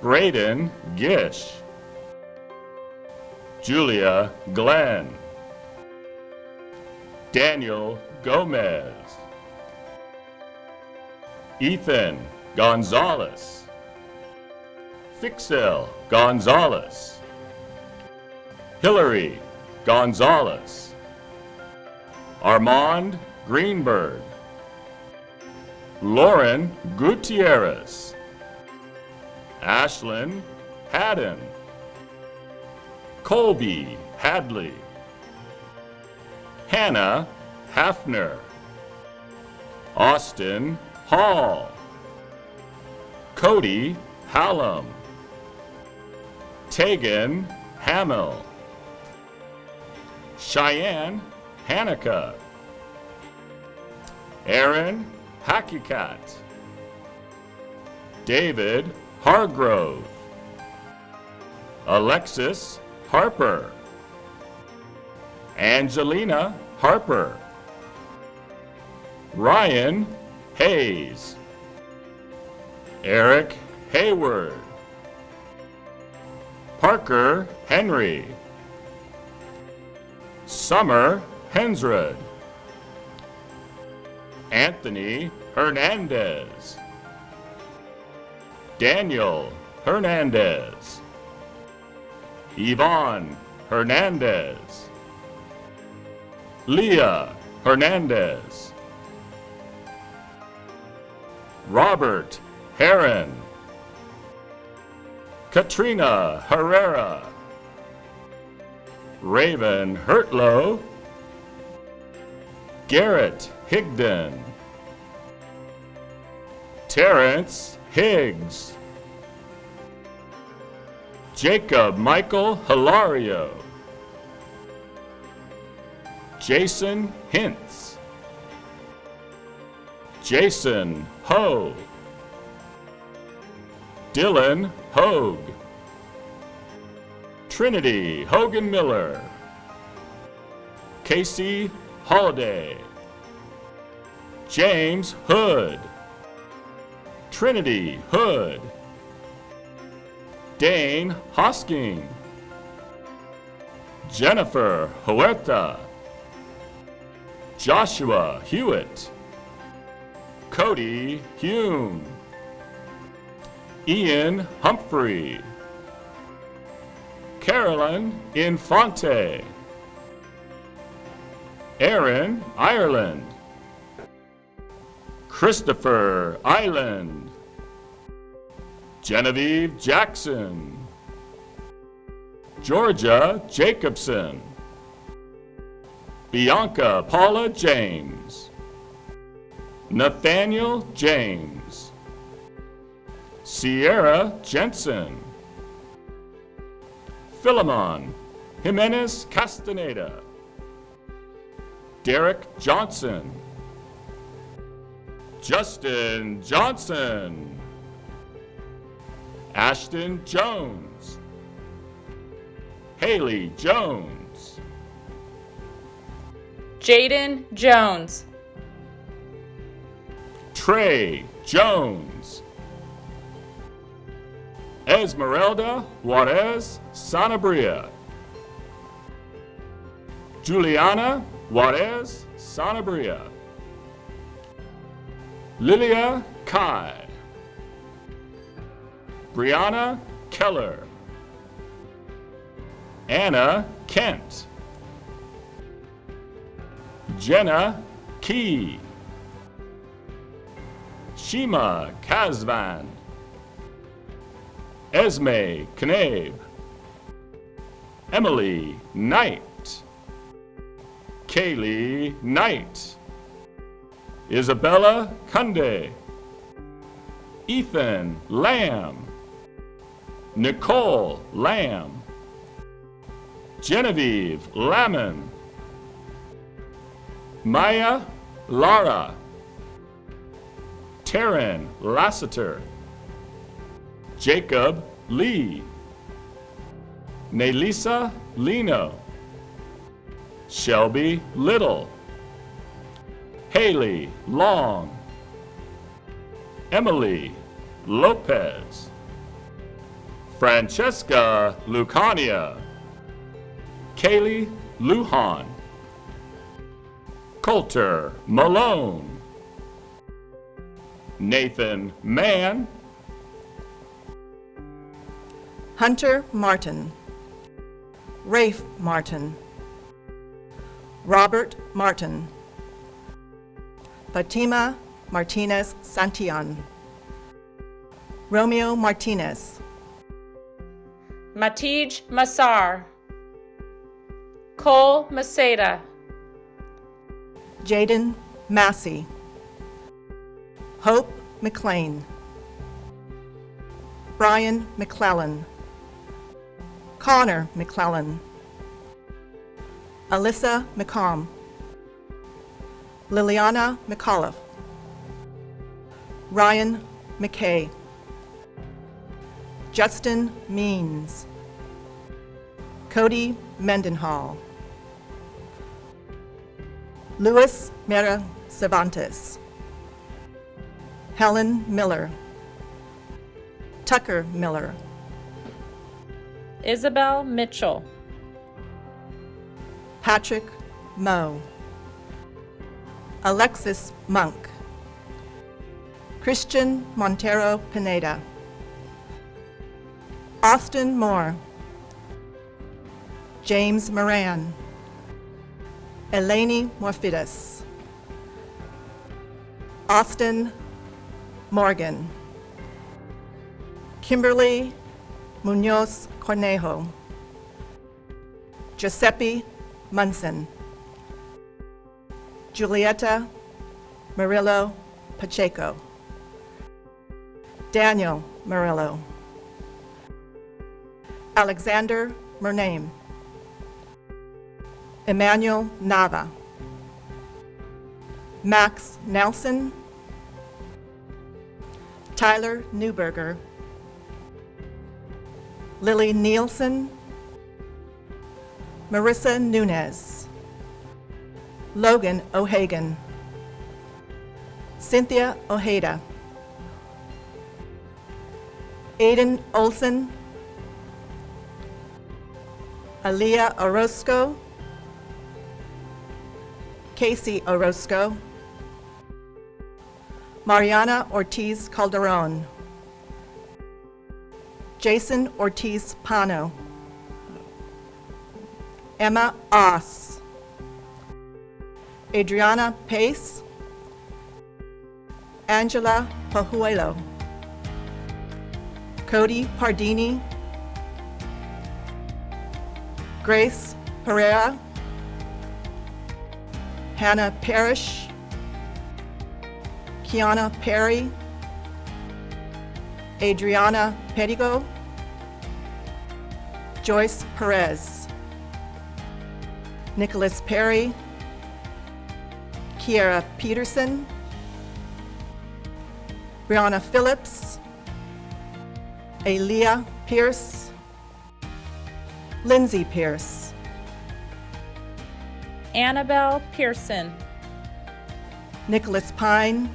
Braden Gish, Julia Glenn, Daniel Gomez, Ethan Gonzalez, Fixel Gonzalez, Hillary Gonzalez, Armand Greenberg, Lauren Gutierrez, Ashlyn Haddon, Colby Hadley, Hannah Hafner, Austin Hall, Cody Hallam, Tegan Hamill, Cheyenne Hanukkah, Aaron Hakikat, David Hargrove, Alexis Harper, Angelina Harper, Ryan Hayes, Eric Hayward, Parker Henry, Summer Hensrud, Anthony Hernandez, Daniel Hernandez, Yvonne Hernandez, Leah Hernandez, Robert Heron, Katrina Herrera, Raven Hurtlow, Garrett Higdon, Terrence Higgs, Jacob Michael Hilario, Jason Hintz, Jason Ho, Dylan Hogue, Trinity Hogan Miller, Casey Holiday, James Hood, Trinity Hood, Dane Hosking, Jennifer Huerta, Joshua Hewitt, Cody Hume, Ian Humphrey, Carolyn Infante, Aaron Ireland, Christopher Island, Genevieve Jackson, Georgia Jacobson, Bianca Paula James, Nathaniel James, Sierra Jensen, Philemon Jimenez Castaneda, Derek Johnson, Justin Johnson, Ashton Jones, Haley Jones, Jaden Jones, Trey Jones, Esmeralda Juarez Sanabria, Juliana Juarez Sanabria, Lilia Kai, Brianna Keller, Anna Kent, Jenna Key, Shima Kazvan, Esme Knabe, Emily Knight, Kaylee Knight, Isabella Kunde, Ethan Lamb, Nicole Lamb, Genevieve Lamon, Maya Lara, Taryn Lassiter, Jacob Lee, Nelisa Lino, Shelby Little, Haley Long, Emily Lopez, Francesca Lucania, Kaylee Lujan, Coulter Malone, Nathan Mann, Hunter Martin, Rafe Martin, Robert Martin, Fatima Martinez Santillan, Romeo Martinez, Matij Massar, Cole Maceda, Jaden Massey, Hope McLean, Brian McClellan, Connor McClellan, Alyssa McComb, Liliana McAuliffe, Ryan McKay, Justin Means, Cody Mendenhall, Luis Mera Cervantes, Helen Miller, Tucker Miller, Isabel Mitchell, Patrick Moe, Alexis Monk, Christian Montero Pineda, Austin Moore, James Moran, Eleni Morfidas, Austin Morgan, Kimberly Munoz Cornejo, Giuseppe Munson, Julieta Murillo Pacheco, Daniel Murillo, Alexander Murnane, Emmanuel Nava, Max Nelson, Tyler Newberger, Lily Nielsen, Marissa Nunez, Logan O'Hagan, Cynthia Ojeda, Aiden Olson, Aaliyah Orozco, Casey Orozco, Mariana Ortiz Calderon, Jason Ortiz Pano, Emma Oss, Adriana Pace, Angela Pajuelo, Cody Pardini, Grace Pereira, Hannah Parrish, Kiana Perry, Adriana Petigo, Joyce Perez, Nicholas Perry, Kiera Peterson, Brianna Phillips, Aaliyah Pierce, Lindsay Pierce, Annabelle Pearson, Nicholas Pine,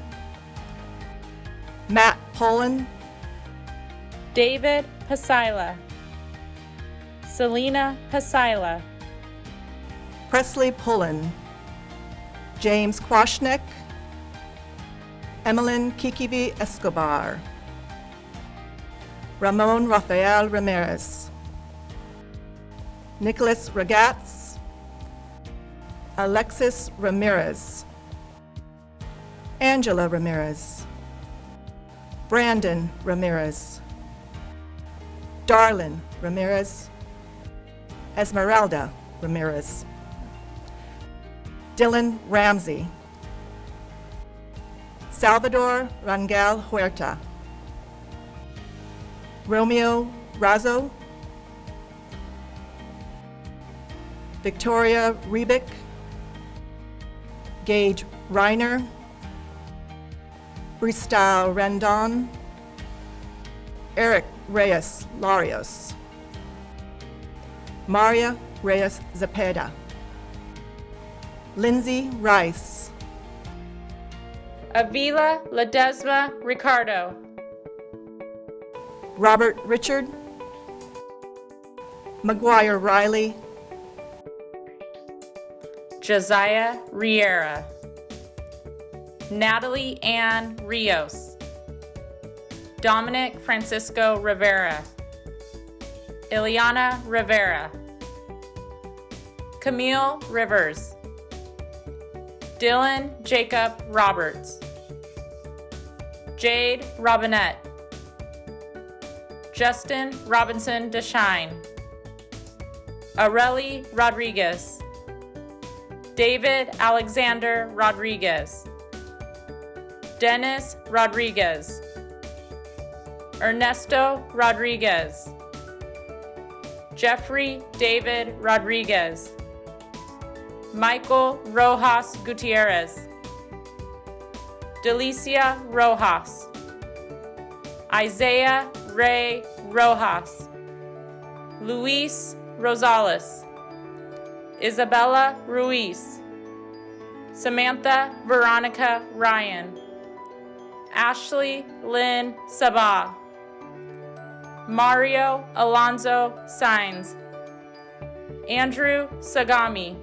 Matt Pullen, David Pasila, Selena Pasila, Presley Pullen, James Kwashnek, Emmeline Kikivi Escobar, Ramon Rafael Ramirez, Nicholas Ragatz, Alexis Ramirez, Angela Ramirez, Brandon Ramirez, Darlin Ramirez, Esmeralda Ramirez, Dylan Ramsey, Salvador Rangel Huerta, Romeo Razo, Victoria Rebick, Gage Reiner, Bristol Rendon, Eric Reyes Larios, Maria Reyes Zepeda, Lindsay Rice, Avila Ledesma Ricardo, Robert Richard, McGuire Riley, Josiah Riera, Natalie Ann Rios, Dominic Francisco Rivera, Ileana Rivera, Camille Rivers, Dylan Jacob Roberts, Jade Robinette, Justin Robinson DeShine, Areli Rodriguez, David Alexander Rodriguez, Dennis Rodriguez, Ernesto Rodriguez, Jeffrey David Rodriguez, Michael Rojas Gutierrez, Delicia Rojas, Isaiah Ray Rojas, Luis Rosales, Isabella Ruiz, Samantha Veronica Ryan, Ashley Lynn Sabah, Mario Alonzo Sainz, Andrew Sagami,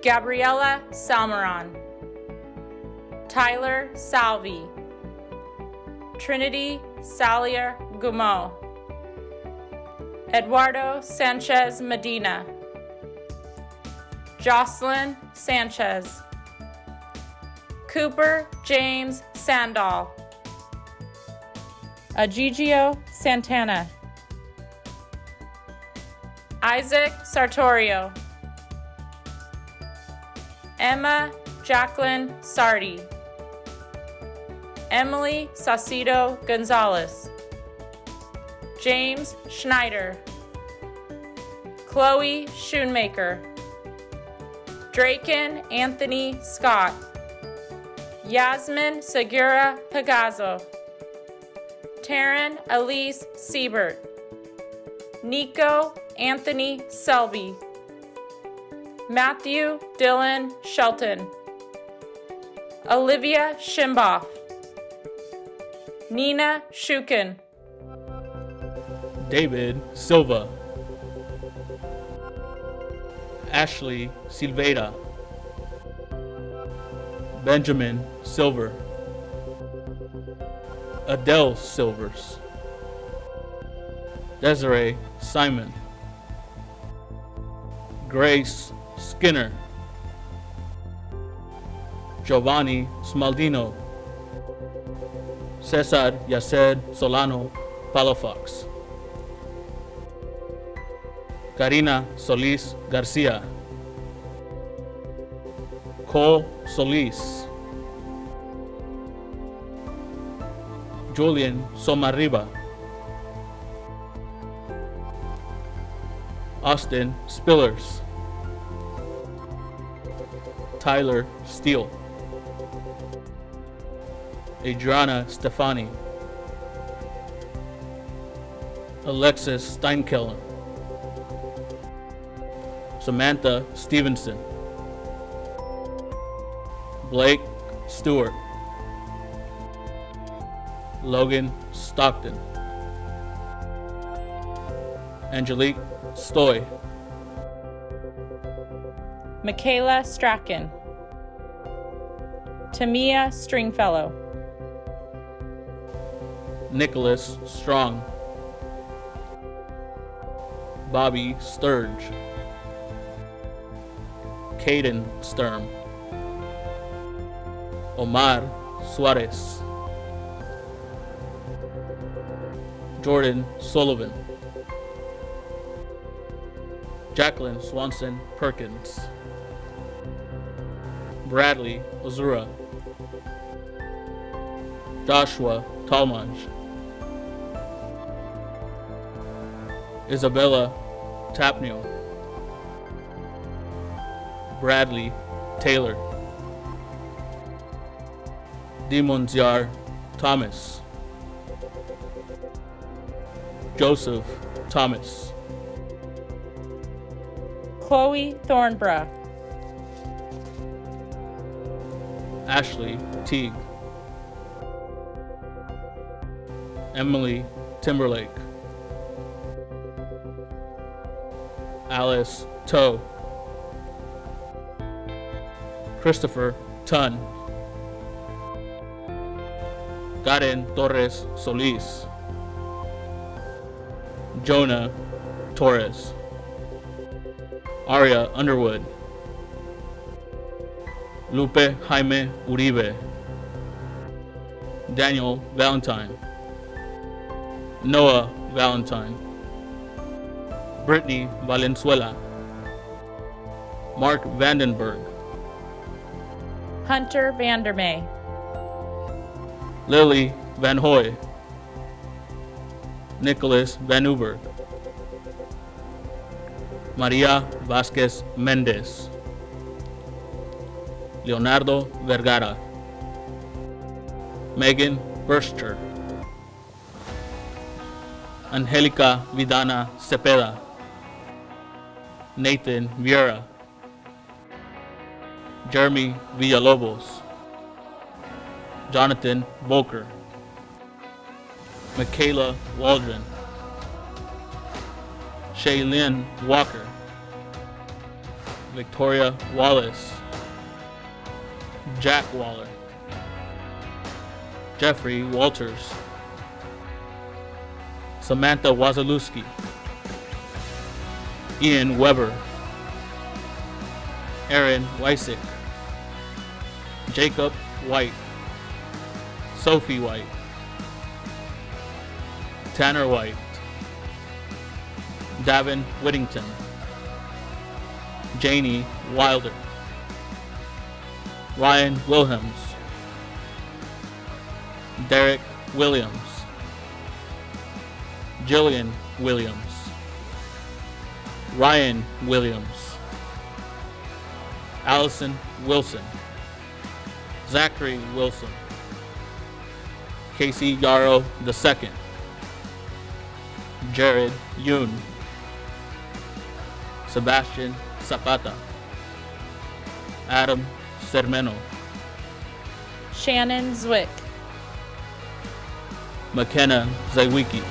Gabriella Salmeron, Tyler Salvi, Trinity Salier Gumeau, Eduardo Sanchez Medina, Jocelyn Sanchez, Cooper James Sandal, Agigio Santana, Isaac Sartorio, Emma Jacqueline Sardi, Emily Saucedo Gonzalez, James Schneider, Chloe Schoonmaker, Draken Anthony Scott, Yasmin Segura Pagazzo, Taryn Elise Siebert, Nico Anthony Selby, Matthew Dylan Shelton, Olivia Schimboff, Nina Shukin, David Silva, Ashley Silveira, Benjamin Silver, Adele Silvers, Desiree Simon, Grace Skinner, Giovanni Smaldino, Cesar Yaced Solano Palafox, Karina Solis Garcia, Cole Solis, Julian Somarriba, Austin Spillers, Tyler Steele, Adriana Stefani, Alexis Steinkellen, Samantha Stevenson, Blake Stewart, Logan Stockton, Angelique Stoy, Michaela Strachan, Tamia Stringfellow, Nicholas Strong, Bobby Sturge, Caden Sturm, Omar Suarez, Jordan Sullivan, Jacqueline Swanson Perkins, Bradley Ozura, Joshua Talmadge, Isabella Tapnio, Bradley Taylor, Dimonziar Thomas, Joseph Thomas, Chloe Thornborough, Ashley Teague, Emily Timberlake, Alice Toe, Christopher Tunn, Karen Torres Solis, Jonah Torres, Aria Underwood, Lupe Jaime Uribe, Daniel Valentine, Noah Valentine, Brittany Valenzuela, Mark Vandenberg, Hunter Vandermeer, Lily Van Hoy, Nicholas Van Uberg, Maria Vasquez Mendez, Leonardo Vergara, Megan Berster, Angelica Vidana Cepeda, Nathan Vieira, Jeremy Villalobos, Jonathan Volker, Michaela Waldron, Shaylin Walker, Victoria Wallace, Jack Waller, Jeffrey Walters, Samantha Wazalewski, Ian Weber, Aaron Wysick, Jacob White, Sophie White, Tanner White, Davin Whittington, Janie Wilder, Ryan Wilhelms, Derek Williams, Jillian Williams, Ryan Williams, Allison Wilson, Zachary Wilson, Casey Yarrow II, Jared Yoon, Sebastian Zapata, Adam Sermeno, Shannon Zwick, McKenna Zawicki,